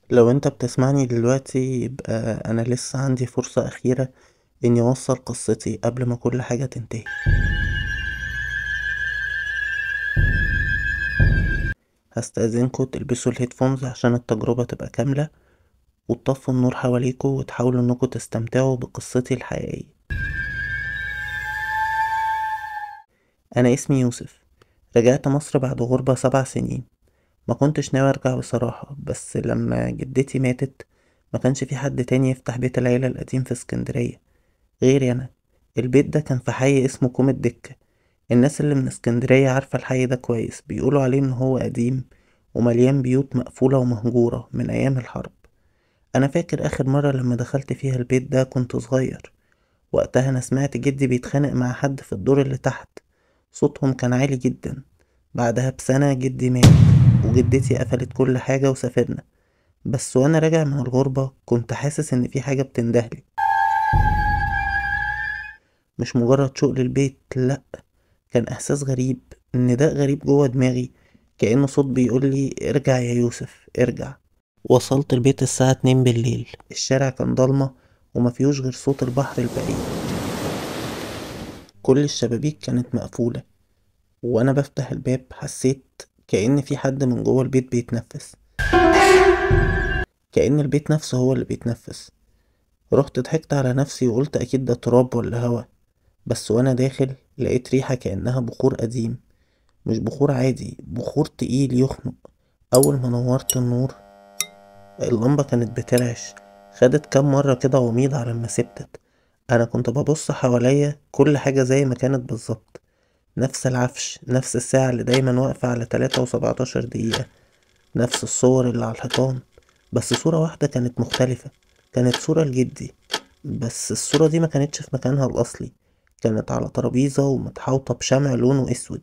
لو انت بتسمعني دلوقتي يبقى انا لسه عندي فرصة اخيرة اني اوصل قصتي قبل ما كل حاجة تنتهي. هستأذنكوا تلبسوا الهيدفونز عشان التجربة تبقى كاملة، وتطفوا النور حواليكوا وتحاولوا انكوا تستمتعوا بقصتي الحقيقية. انا اسمي يوسف. رجعت مصر بعد غربة 7 سنين. ما كنتش ناوي ارجع بصراحة، بس لما جدتي ماتت ما كانش في حد تاني يفتح بيت العيلة القديم في اسكندرية غيري انا. البيت ده كان في حي اسمه كوم الدكة. الناس اللي من اسكندرية عارفة الحي ده كويس، بيقولوا عليه ان هو قديم ومليان بيوت مقفولة ومهجورة من ايام الحرب. انا فاكر اخر مرة لما دخلت فيها البيت ده كنت صغير. وقتها انا سمعت جدي بيتخانق مع حد في الدور اللي تحت. صوتهم كان عالي جدا. بعدها بسنة جدي مات، وجدتي قفلت كل حاجة وسافرنا. بس وانا راجع من الغربة كنت حاسس ان في حاجة بتندهلي. مش مجرد شوق للبيت، لأ، كان إحساس غريب، نداء غريب جوه دماغي، كأنه صوت بيقولي ارجع يا يوسف ارجع. وصلت البيت الساعة 2 بالليل. الشارع كان ضلمة ومفيهوش غير صوت البحر البعيد. كل الشبابيك كانت مقفولة. وأنا بفتح الباب حسيت كأن في حد من جوه البيت بيتنفس، كأن البيت نفسه هو اللي بيتنفس. رحت ضحكت على نفسي وقلت أكيد ده تراب ولا هوا. بس وأنا داخل لقيت ريحة كأنها بخور قديم. مش بخور عادي، بخور تقيل يخنق. أول ما نورت النور اللمبة كانت بترعش. خدت كام مرة كده وميض على ما سبتت. أنا كنت ببص حواليا، كل حاجة زي ما كانت بالظبط. نفس العفش، نفس الساعة اللي دايما واقفة على 3 و17 دقيقة، نفس الصور اللي على الحيطان. بس صورة واحدة كانت مختلفة. كانت صورة لجدي. بس الصورة دي ما كانتش في مكانها الأصلي. كانت على ترابيزة ومتحوطة بشمع لونه أسود.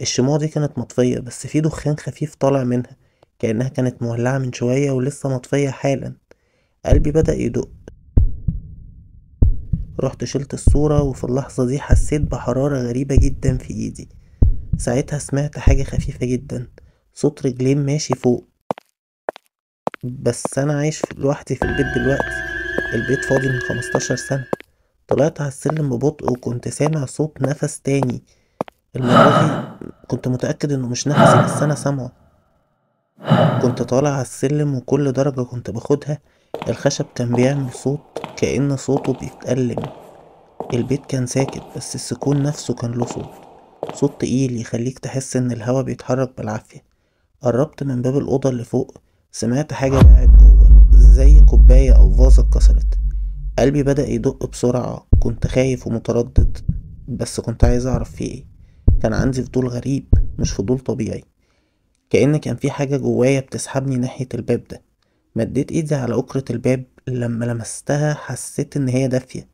الشموع دي كانت مطفية بس في دخان خفيف طالع منها، كأنها كانت مولعة من شوية ولسه مطفية حالا. قلبي بدأ يدق. رحت شلت الصورة، وفي اللحظة دي حسيت بحرارة غريبة جدا في ايدي. ساعتها سمعت حاجة خفيفة جدا، صوت رجلين ماشي فوق. بس أنا عايش لوحدي في البيت دلوقتي. البيت فاضي من 15 سنة. طلعت على السلم ببطء وكنت سامع صوت نفس تاني. المرة دي كنت متأكد انه مش نفسي، بس أنا سامعه. كنت طالع على السلم وكل درجة كنت باخدها الخشب كان بيعمل صوت، كأن صوته بيتألم. البيت كان ساكت بس السكون نفسه كان له صوت. صوت تقيل يخليك تحس ان الهوا بيتحرك بالعافية. قربت من باب الأوضة اللي فوق. سمعت حاجة وقعت جوه، زي كوباية أو فازة اتكسرت. قلبي بدأ يدق بسرعة، كنت خايف ومتردد. بس كنت عايز أعرف فيه ايه. كان عندي فضول غريب، مش فضول طبيعي. كأن كان في حاجة جوايا بتسحبني ناحية الباب ده. مديت ايدي على أكرة الباب، لما لمستها حسيت ان هي دافية.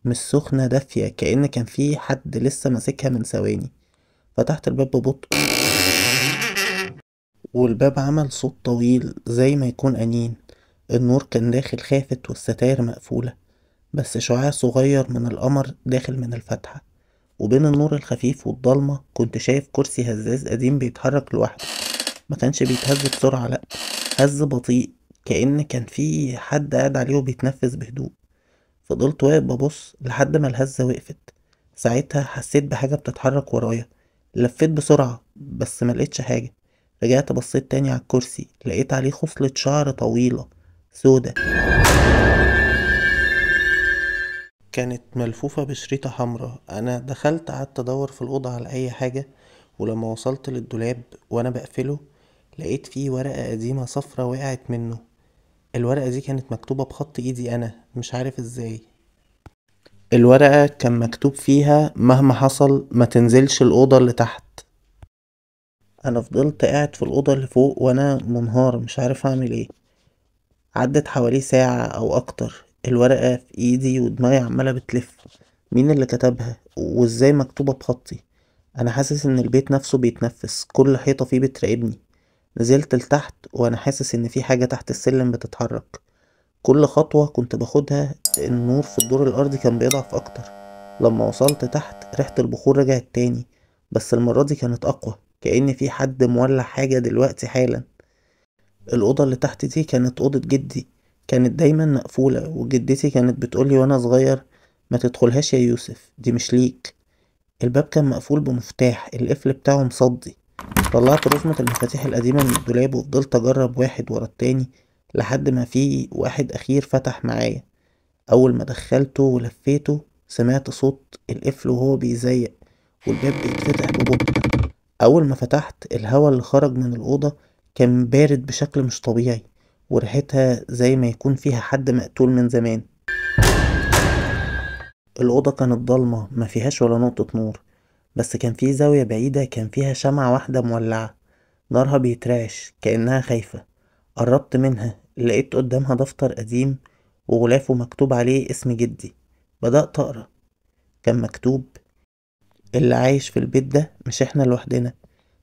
مش سخنة، دافية كأن كان في حد لسه ماسكها من ثواني. فتحت الباب ببطء، والباب عمل صوت طويل زي ما يكون أنين. النور كان داخل خافت والستاير مقفولة، بس شعاع صغير من القمر داخل من الفتحة. وبين النور الخفيف والضلمة كنت شايف كرسي هزاز قديم بيتحرك لوحده. ما كانش بيتهز بسرعة، لأ، هز بطيء، كأن كان في حد قاعد عليه وبيتنفس بهدوء. فضلت واقف ببص لحد ما الهزة وقفت. ساعتها حسيت بحاجة بتتحرك ورايا. لفيت بسرعة بس ملقتش حاجة. رجعت بصيت تاني على الكرسي، لقيت عليه خصلة شعر طويلة سودة، كانت ملفوفة بشريطة حمراء. أنا دخلت قعدت أدور في الأوضة على أي حاجة، ولما وصلت للدولاب وأنا بقفله لقيت فيه ورقة قديمة صفرة وقعت منه. الورقة دي كانت مكتوبة بخط ايدي انا، مش عارف ازاي. الورقة كان مكتوب فيها مهما حصل ما تنزلش الأوضة اللي تحت. انا فضلت قاعد في الأوضة اللي فوق وانا منهار مش عارف اعمل ايه. عدت حوالي ساعة او اكتر، الورقة في ايدي ودماغي عمالة بتلف. مين اللي كتبها وازاي مكتوبة بخطي؟ انا حاسس ان البيت نفسه بيتنفس، كل حيطة فيه بتراقبني. نزلت لتحت وانا حاسس ان في حاجة تحت السلم بتتحرك. كل خطوة كنت باخدها النور في الدور الأرضي كان بيضعف أكتر. لما وصلت تحت ريحة البخور رجعت تاني، بس المرة دي كانت أقوى، كأن في حد مولع حاجة دلوقتي حالا. الأوضة اللي تحت دي كانت أوضة جدي، كانت دايما مقفولة، وجدتي كانت بتقولي وأنا صغير: ما تدخلهاش يا يوسف، دي مش ليك. الباب كان مقفول بمفتاح، القفل بتاعه مصدي. طلعت رزمة المفاتيح القديمة من الدولاب وفضلت أجرب واحد ورا التاني لحد ما في واحد أخير فتح معايا. أول ما دخلته ولفيته سمعت صوت القفل وهو بيزيق، والباب بيتفتح ببطء. أول ما فتحت الهوا اللي خرج من الأوضة كان بارد بشكل مش طبيعي، وريحتها زي ما يكون فيها حد مقتول من زمان. الأوضة كانت ضلمة ما فيهاش ولا نقطة نور، بس كان في زاوية بعيدة كان فيها شمعة واحدة مولعة، نارها بيترعش كأنها خايفة. قربت منها لقيت قدامها دفتر قديم وغلافه مكتوب عليه اسم جدي. بدأت أقرأ. كان مكتوب: اللي عايش في البيت ده مش احنا لوحدنا،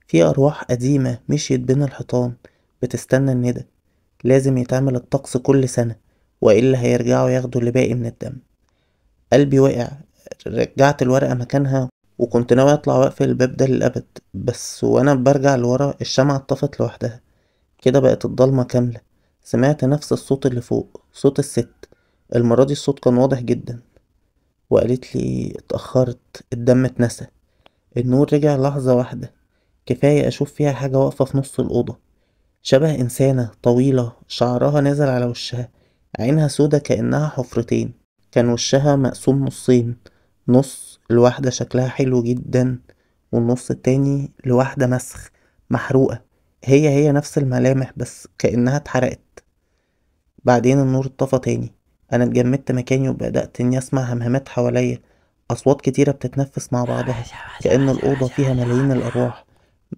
في أرواح قديمة مشيت بين الحيطان بتستنى الندى. لازم يتعمل الطقس كل سنة، وإلا هيرجعوا ياخدوا اللي باقي من الدم. قلبي وقع. رجعت الورقة مكانها وكنت ناوي أطلع وأقفل الباب ده للأبد، بس وأنا برجع لورا الشمعة اتطفت لوحدها. كده بقت الضلمة كاملة. سمعت نفس الصوت اللي فوق، صوت الست. المرة دي الصوت كان واضح جدا، وقالت لي: اتأخرت، الدم اتنسى. النور رجع لحظة واحدة، كفاية أشوف فيها حاجة واقفة في نص الأوضة، شبه إنسانة طويلة شعرها نازل على وشها، عينها سودا كأنها حفرتين. كان وشها مقسوم نصين، نص الواحدة شكلها حلو جدا، والنص التاني لواحدة مسخ محروقة. هي نفس الملامح بس كأنها اتحرقت. بعدين النور اتطفى تاني. أنا اتجمدت مكاني وبدأت إني أسمع همهمات حواليا، أصوات كتيرة بتتنفس مع بعضها كأن الأوضة فيها ملايين الأرواح.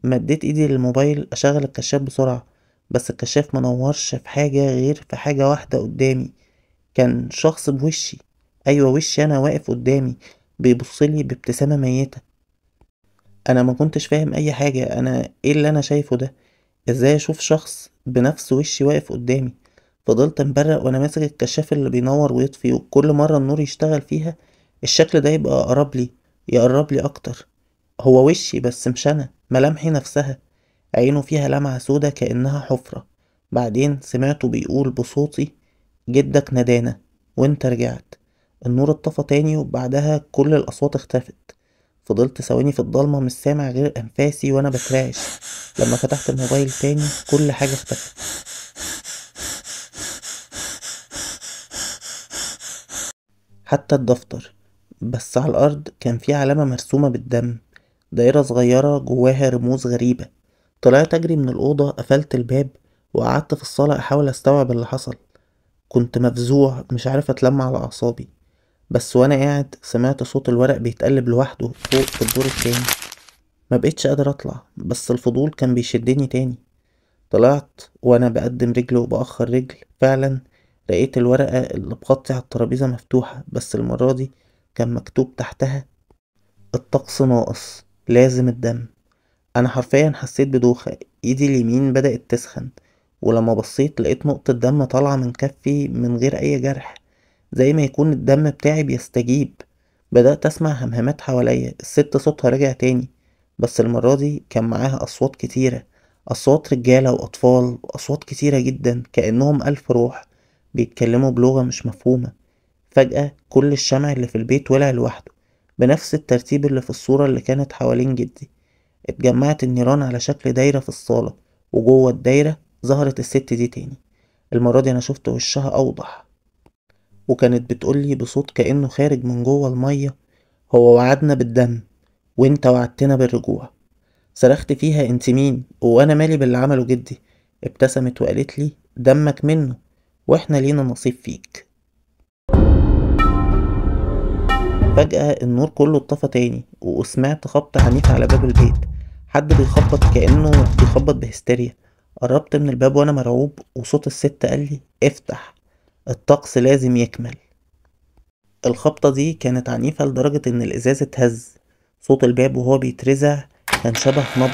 مديت ايدي للموبايل اشغل الكشاف بسرعة، بس الكشاف منورش في حاجة غير في حاجة واحدة قدامي. كان شخص بوشي، ايوه وشي انا واقف قدامي بيبصلي بابتسامة ميتة. انا ما كنتش فاهم اي حاجة، انا ايه اللي انا شايفه ده؟ ازاي اشوف شخص بنفس وشي واقف قدامي؟ فضلت مبرق وانا ماسك الكشاف اللي بينور ويطفي، وكل مرة النور يشتغل فيها الشكل ده يبقى اقرب لي، يقرب لي اكتر. هو وشي بس مش انا، ملامحي نفسها. عينه فيها لمعة سودا كأنها حفرة. بعدين سمعته بيقول بصوتي: جدك نادانا وانت رجعت. النور اتطفى تاني وبعدها كل الأصوات اختفت. فضلت ثواني في الضلمة مش سامع غير أنفاسي وأنا بترعش. لما فتحت الموبايل تاني كل حاجة اختفت، حتى الدفتر. بس على الأرض كان في علامة مرسومة بالدم، دايرة صغيرة جواها رموز غريبة. طلعت أجري من الأوضة، قفلت الباب وقعدت في الصالة أحاول أستوعب اللي حصل. كنت مفزوع مش عارف أتلم على أعصابي. بس وأنا قاعد سمعت صوت الورق بيتقلب لوحده فوق في الدور التاني. ما بقتش قادر أطلع، بس الفضول كان بيشدني تاني. طلعت وأنا بقدم رجل وبأخر رجل. فعلا لقيت الورقة اللي بغطي على الترابيزة مفتوحة، بس المرة دي كان مكتوب تحتها: الطقس ناقص، لازم الدم. انا حرفيا حسيت بدوخة، ايدي اليمين بدأت تسخن، ولما بصيت لقيت نقطة دم طالعة من كفي من غير اي جرح، زي ما يكون الدم بتاعي بيستجيب. بدأت اسمع همهمات حواليا، الست صوتها رجع تاني، بس المرة دي كان معاها اصوات كتيرة، اصوات رجالة واطفال، واصوات كتيرة جدا كأنهم 1000 روح بيتكلموا بلغة مش مفهومة. فجأة كل الشمع اللي في البيت ولع لوحده، بنفس الترتيب اللي في الصورة اللي كانت حوالين جدي. اتجمعت النيران على شكل دايرة في الصالة، وجوه الدايرة ظهرت الست دي تاني. المرة دي أنا شفت وشها أوضح، وكانت بتقولي بصوت كأنه خارج من جوه المية: هو وعدنا بالدم، وانت وعدتنا بالرجوع. صرخت فيها: انت مين وانا مالي باللي عمله جدي؟ ابتسمت وقالت لي: دمك منه، واحنا لينا نصيب فيك. فجأة النور كله اتطفى تاني، وسمعت خبط عنيف على باب البيت، حد بيخبط كأنه بيخبط بهستيريا. قربت من الباب وانا مرعوب، وصوت الست قال لي: افتح، الطقس لازم يكمل. الخبطة دي كانت عنيفة لدرجة ان الازاز اتهز. صوت الباب وهو بيترزع كان شبه نبض.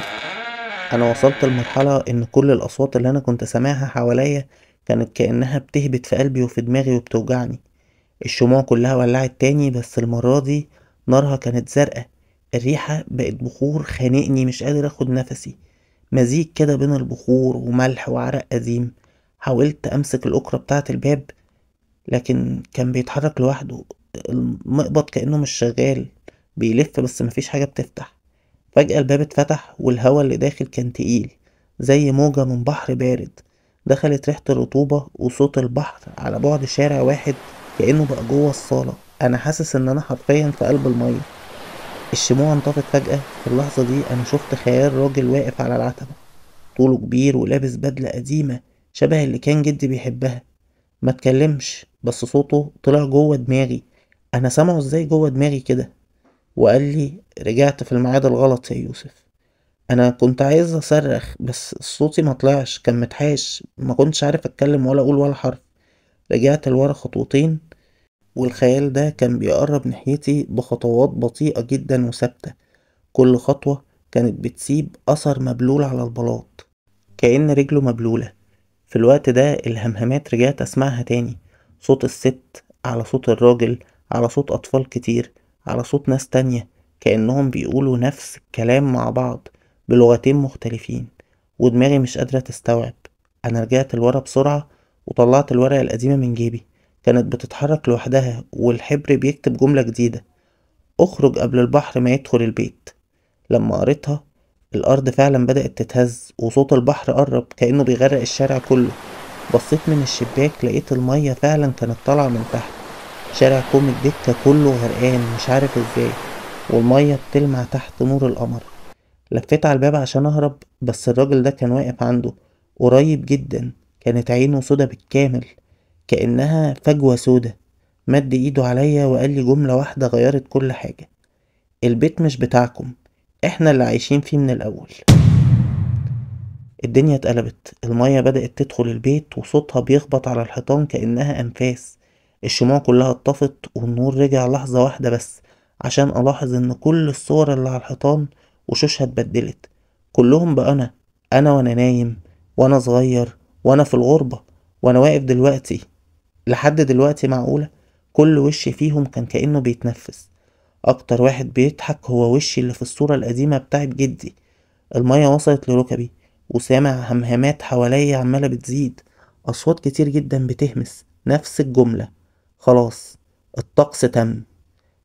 انا وصلت لمرحلة ان كل الاصوات اللي انا كنت سامعها حواليا كانت كأنها بتهبط في قلبي وفي دماغي وبتوجعني. الشموع كلها ولعت تاني، بس المرة دي نارها كانت زرقا. الريحة بقت بخور خانقني، مش قادر اخد نفسي. مزيج كده بين البخور وملح وعرق قديم. حاولت أمسك الأكرة بتاعة الباب لكن كان بيتحرك لوحده، المقبض كأنه مش شغال، بيلف بس مفيش حاجة بتفتح. فجأة الباب اتفتح والهوا اللي داخل كان تقيل زي موجة من بحر بارد. دخلت ريحة الرطوبة وصوت البحر على بعد شارع واحد، كأنه بقى جوه الصالة. أنا حاسس إن أنا حرفيا في قلب المية. الشموع انطفت فجأة. في اللحظة دي أنا شفت خيال راجل واقف على العتبة، طوله كبير ولابس بدلة قديمة شبه اللي كان جدي بيحبها. ما اتكلمش بس صوته طلع جوه دماغي. أنا سامعه ازاي جوه دماغي كده؟ وقال لي: رجعت في الميعاد الغلط يا يوسف. انا كنت عايز اصرخ بس صوتي ما طلعش، كان متحاش، ما كنتش عارف اتكلم ولا اقول ولا حرف. رجعت لورا خطوتين والخيال ده كان بيقرب ناحيتي بخطوات بطيئة جدا وثابتة. كل خطوة كانت بتسيب اثر مبلول على البلاط، كأن رجله مبلولة. في الوقت ده الهمهمات رجعت اسمعها تاني، صوت الست على صوت الراجل على صوت اطفال كتير على صوت ناس تانية، كأنهم بيقولوا نفس الكلام مع بعض بلغتين مختلفين. ودماغي مش قادرة تستوعب. انا رجعت لورا بسرعة وطلعت الورقة القديمة من جيبي. كانت بتتحرك لوحدها والحبر بيكتب جملة جديدة: اخرج قبل البحر ما يدخل البيت. لما قريتها الأرض فعلا بدأت تتهز وصوت البحر قرب كأنه بيغرق الشارع كله. بصيت من الشباك لقيت المية فعلا كانت طالعة من تحت. شارع كوم الدكة كله غرقان مش عارف ازاي، والمية بتلمع تحت نور القمر. لفيت على الباب عشان أهرب بس الراجل ده كان واقف عنده قريب جدا. كانت عينه سودا بالكامل كأنها فجوة سودا. مد ايده عليا وقال لي جملة واحدة غيرت كل حاجة: البيت مش بتاعكم، احنا اللي عايشين فيه من الأول. الدنيا اتقلبت. المية بدأت تدخل البيت وصوتها بيخبط على الحيطان كأنها أنفاس. الشموع كلها اتطفت والنور رجع لحظة واحدة بس عشان ألاحظ إن كل الصور اللي على الحيطان وشوشها اتبدلت. كلهم بقى أنا وأنا نايم وأنا صغير وأنا في الغربة وأنا واقف دلوقتي. لحد دلوقتي معقولة؟ كل وش فيهم كان كأنه بيتنفس. أكتر واحد بيضحك هو وشي اللي في الصورة القديمة بتاعت جدي. المية وصلت لركبي وسامع همهمات حواليا عمالة بتزيد، أصوات كتير جدا بتهمس نفس الجملة: خلاص الطقس تم.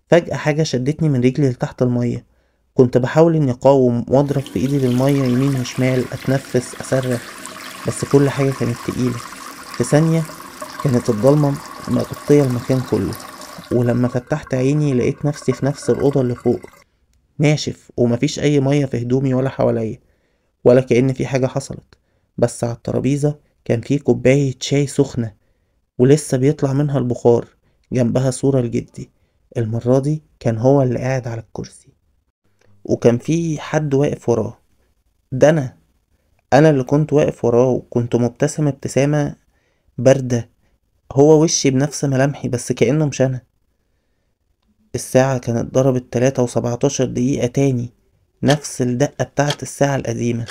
فجأة حاجة شدتني من رجلي لتحت المية. كنت بحاول اني اقاوم واضرب في ايدي للمية يمين وشمال، اتنفس اصرخ، بس كل حاجة كانت تقيلة. في ثانية كانت الضلمة مغطية المكان كله، ولما فتحت عيني لقيت نفسي في نفس الأوضة اللي فوق، ناشف ومفيش أي مية في هدومي ولا حواليا ولا كأن في حاجة حصلت. بس على الترابيزة كان في كوباية شاي سخنة ولسه بيطلع منها البخار، جنبها صورة لجدي. المرة دي كان هو اللي قاعد على الكرسي وكان في حد واقف وراه. ده أنا اللي كنت واقف وراه وكنت مبتسم ابتسامة باردة. هو وشي بنفس ملامحي بس كأنه مش أنا. الساعة كانت ضربت 3:17 تاني، نفس الدقة بتاعت الساعة القديمة.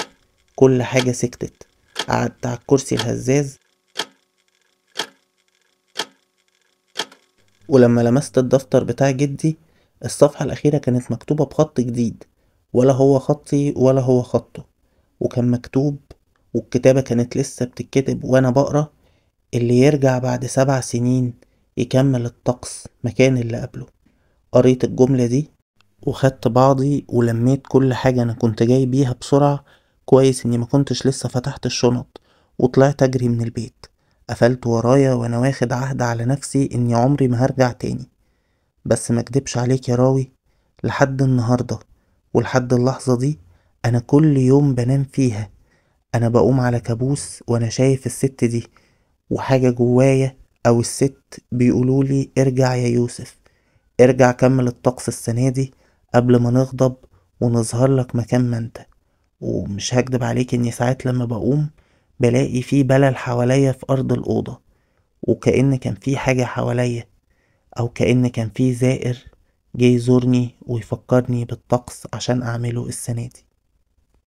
كل حاجة سكتت. قعدت على الكرسي الهزاز ولما لمست الدفتر بتاع جدي الصفحة الأخيرة كانت مكتوبة بخط جديد، ولا هو خطي ولا هو خطه. وكان مكتوب، والكتابة كانت لسه بتتكتب وأنا بقرا: اللي يرجع بعد 7 سنين يكمل الطقس مكان اللي قبله. قريت الجملة دي وخدت بعضي ولميت كل حاجة أنا كنت جاي بيها بسرعة. كويس إني ما كنتش لسه فتحت الشنط، وطلعت أجري من البيت. قفلت ورايا وأنا واخد عهد على نفسي إني عمري ما هرجع تاني. بس ما اكدبش عليك يا راوي، لحد النهاردة ولحد اللحظة دي أنا كل يوم بنام فيها أنا بقوم على كابوس وأنا شايف الست دي، وحاجة جوايا أو الست بيقولولي: ارجع يا يوسف، ارجع كمل الطقس السنة دي قبل ما نغضب ونظهر لك مكان ما انت. ومش هكدب عليك اني ساعات لما بقوم بلاقي في بلل حواليا في ارض الأوضة، وكأن كان في حاجة حواليا او كأن كان في زائر جاي يزورني ويفكرني بالطقس عشان اعمله السنة دي.